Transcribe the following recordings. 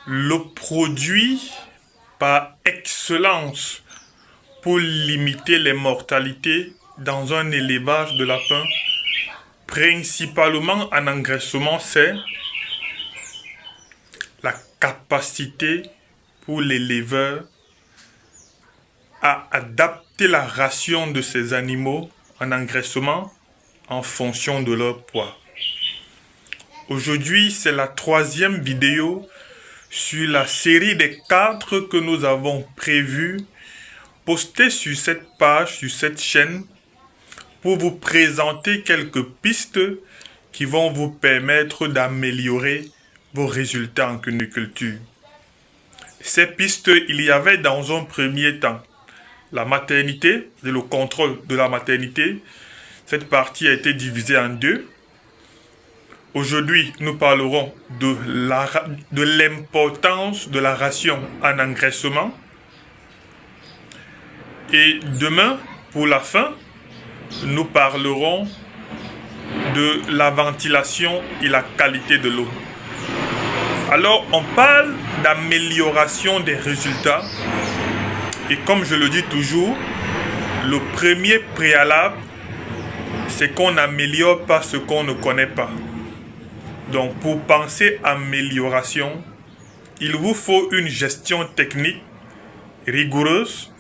Le produit par excellence pour limiter les mortalités dans un élevage de lapins, principalement en engraissement, c'est la capacité pour l'éleveur à adapter la ration de ces animaux en engraissement en fonction de leur poids. Aujourd'hui, c'est la troisième vidéo sur la série des 4 que nous avons prévues poster sur cette page, sur cette chaîne, pour vous présenter quelques pistes qui vont vous permettre d'améliorer vos résultats en cuniculture. Ces pistes, il y avait dans un premier temps la maternité et le contrôle de la maternité. Cette partie a été divisée en 2. Aujourd'hui, nous parlerons de l'importance de la ration en engraissement. Et demain, pour la fin, nous parlerons de la ventilation et la qualité de l'eau. Alors, on parle d'amélioration des résultats. Et comme je le dis toujours, le premier préalable, c'est qu'on n'améliore pas ce qu'on ne connaît pas. Donc, pour penser amélioration, il vous faut une gestion technique rigoureuse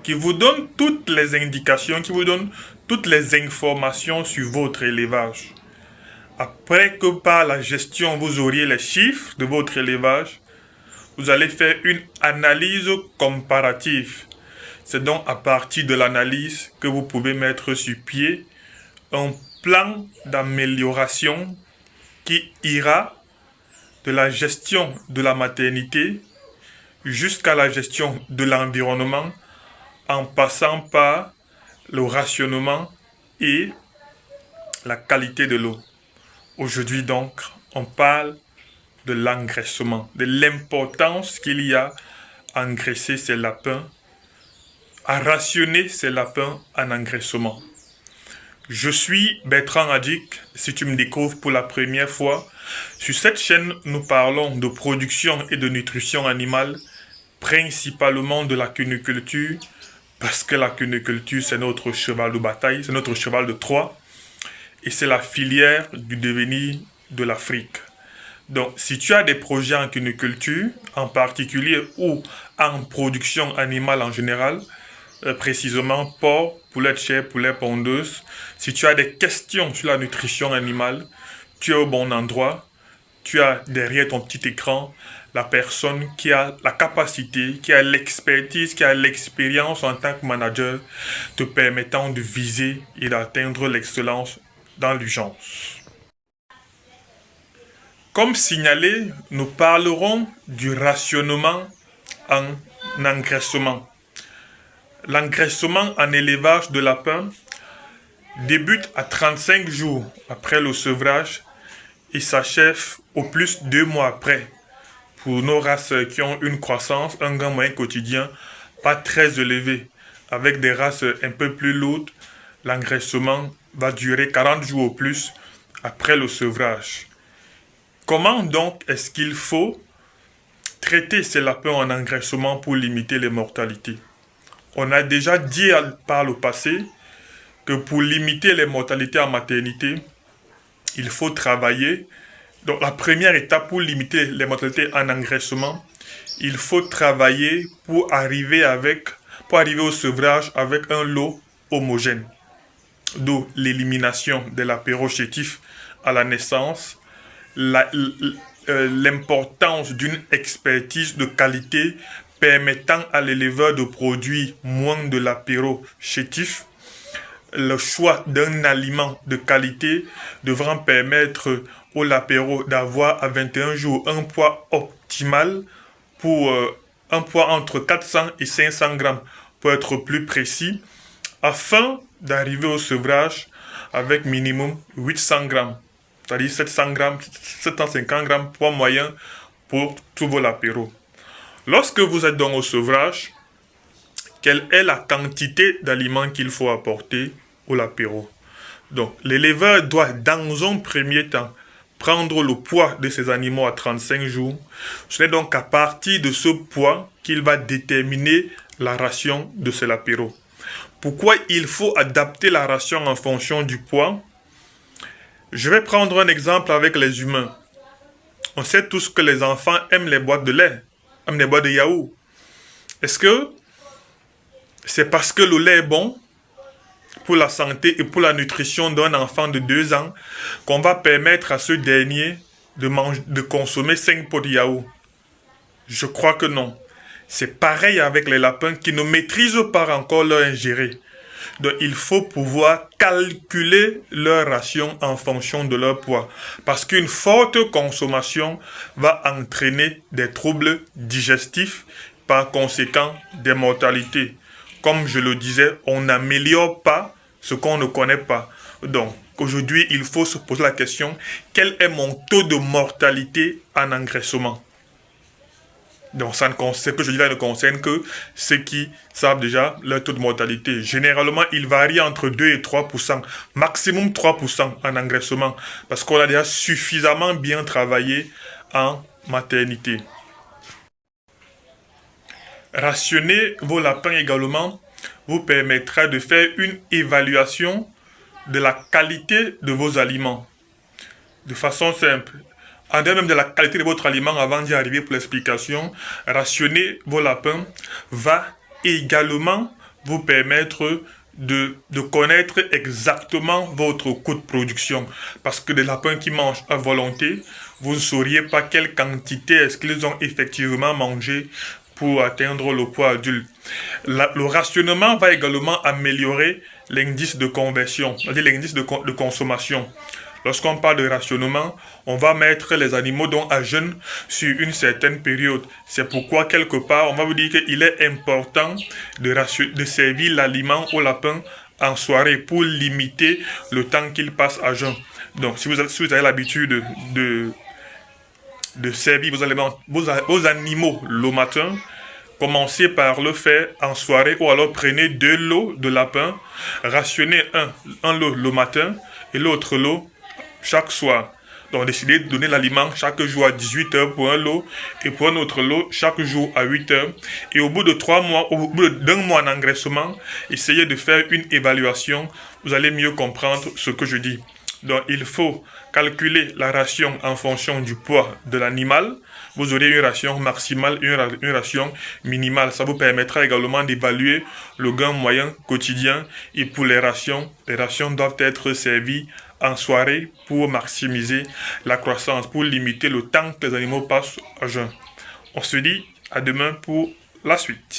qui vous donne toutes les indications, qui vous donne toutes les informations sur votre élevage. Après que par la gestion, vous auriez les chiffres de votre élevage, vous allez faire une analyse comparative. C'est donc à partir de l'analyse que vous pouvez mettre sur pied un plan d'amélioration qui ira de la gestion de la maternité jusqu'à la gestion de l'environnement, en passant par le rationnement et la qualité de l'eau. Aujourd'hui donc, on parle de l'engraissement, de l'importance qu'il y a à engraisser ces lapins, à rationner ces lapins en engraissement. Je suis Bertrand Adjik, si tu me découvres pour la première fois. Sur cette chaîne, nous parlons de production et de nutrition animale, principalement de la cuniculture, parce que la cuniculture, c'est notre cheval de bataille, c'est notre cheval de Troie, et c'est la filière du devenir de l'Afrique. Donc, si tu as des projets en cuniculture, en particulier, ou en production animale en général, précisément porc, poulet de chair, poulet pondeuse, si tu as des questions sur la nutrition animale, tu es au bon endroit. Tu as derrière ton petit écran la personne qui a la capacité, qui a l'expertise, qui a l'expérience en tant que manager, te permettant de viser et d'atteindre l'excellence dans l'urgence. Comme signalé, nous parlerons du rationnement en engraissement. L'engraissement en élevage de lapins débute à 35 jours après le sevrage et s'achève au plus 2 mois après. Pour nos races qui ont une croissance, un gain moyen quotidien pas très élevé, avec des races un peu plus lourdes, l'engraissement va durer 40 jours au plus après le sevrage. Comment donc est-ce qu'il faut traiter ces lapins en engraissement pour limiter les mortalités? On a déjà dit par le passé que pour limiter les mortalités en maternité, il faut travailler. Donc la première étape pour limiter les mortalités en engraissement, il faut travailler pour arriver au sevrage avec un lot homogène. D'où l'élimination de l'apéro chétif à la naissance, l'importance d'une expertise de qualité permettant à l'éleveur de produire moins de l'apéro chétif. Le choix d'un aliment de qualité devra permettre au lapéro d'avoir à 21 jours un poids optimal pour un poids entre 400 et 500 grammes pour être plus précis, afin d'arriver au sevrage avec minimum 800 grammes, c'est-à-dire 700 grammes, 750 grammes poids moyen pour tous vos lapéraux. Lorsque vous êtes donc au sevrage, quelle est la quantité d'aliments qu'il faut apporter au lapéro? Donc, l'éleveur doit, dans un premier temps, prendre le poids de ces animaux à 35 jours. Ce n'est donc à partir de ce poids qu'il va déterminer la ration de ce lapéro. Pourquoi il faut adapter la ration en fonction du poids? Je vais prendre un exemple avec les humains. On sait tous que les enfants aiment les boîtes de lait, aiment les boîtes de yaourt. Est-ce que c'est parce que le lait est bon pour la santé et pour la nutrition d'un enfant de 2 ans qu'on va permettre à ce dernier de consommer 5 pots de yaourt? Je crois que non. C'est pareil avec les lapins qui ne maîtrisent pas encore leur ingéré. Donc il faut pouvoir calculer leur ration en fonction de leur poids. Parce qu'une forte consommation va entraîner des troubles digestifs, par conséquent des mortalités. Comme je le disais, on n'améliore pas ce qu'on ne connaît pas. Donc aujourd'hui, il faut se poser la question, quel est mon taux de mortalité en engraissement? Donc, ce que je dis là ne concerne que ceux qui savent déjà leur taux de mortalité. Généralement, il varie entre 2 et 3%, maximum 3% en engraissement, parce qu'on a déjà suffisamment bien travaillé en maternité. Rationner vos lapins également vous permettra de faire une évaluation de la qualité de vos aliments. De façon simple. En dehors même de la qualité de votre aliment, avant d'y arriver pour l'explication, rationner vos lapins va également vous permettre de connaître exactement votre coût de production. Parce que des lapins qui mangent à volonté, vous ne sauriez pas quelle quantité est-ce qu'ils ont effectivement mangé pour atteindre le poids adulte. Le rationnement va également améliorer l'indice de conversion, c'est-à-dire l'indice de consommation. Lorsqu'on parle de rationnement, on va mettre les animaux donc à jeûne sur une certaine période. C'est pourquoi, quelque part, on va vous dire qu'il est important de servir l'aliment au lapin en soirée pour limiter le temps qu'il passe à jeûne. Donc, si vous avez l'habitude de servir vos animaux le matin, commencez par le faire en soirée ou alors prenez 2 lots de lapin, rationnez un lot le matin et l'autre lot chaque soir. Donc décidez de donner l'aliment chaque jour à 18 heures pour un lot et pour un autre lot chaque jour à 8 heures. Et au bout de 3 mois, au bout d'un mois d'engraissement, essayez de faire une évaluation. Vous allez mieux comprendre ce que je dis. Donc il faut calculer la ration en fonction du poids de l'animal. Vous aurez une ration maximale et une ration minimale. Ça vous permettra également d'évaluer le gain moyen quotidien. Et pour les rations doivent être servies en soirée pour maximiser la croissance, pour limiter le temps que les animaux passent à jeûne. On se dit à demain pour la suite.